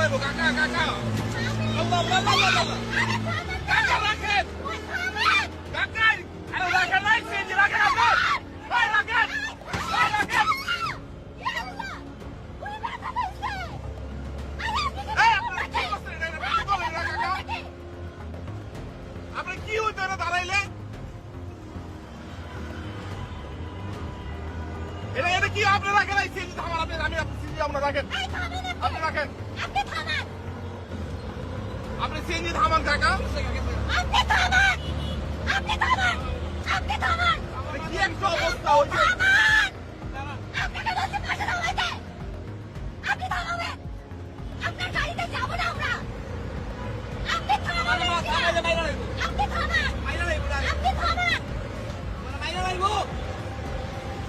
চালাইবো কাকা কাকা আল্লাহ আল্লাহ আল্লাহ কাকা রাখেন কাকা আরে রাখেন নাই সিএনজি রাখেন আপনি ভাই রাখেন ভাই রাখেন আপনি কি হইতে না দাঁড়াইলে এটা এটা কি আপনি রাখেন এই সিএনজি থামান আপনি আমি আপনি সিএনজি আপনারা রাখেন আপনি রাখেন আপনি সিএনজি থামান কাকা কি একটা অবস্থা হয়েছে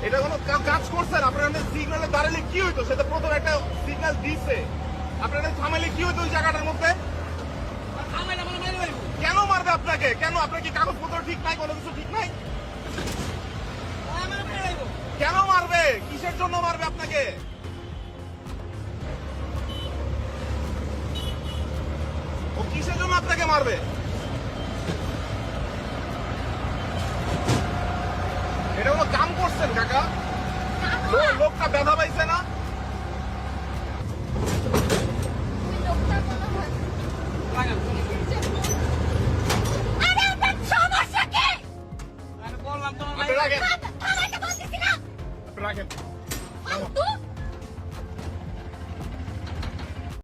এটা কোনো কাজ করছেন আপনারা সিগন্যালে দাঁড়ালে কি হইতো সেটা প্রথম একটা সিগন্যাল দিচ্ছে আপনারা থামাইলে কি হইতো ওই জায়গাটার মধ্যে কেন মারবে আপনাকে কেন আপনার কি কাগজপত্র ঠিক নাই কোনো কিছু ঠিক নাই কেন মারবে কিসের জন্য মারবে আপনাকে ও কিসের জন্য আপনাকে মারবে এটা কোনো কাম করছেন কাকা লোকটা ব্যথা পাইছে না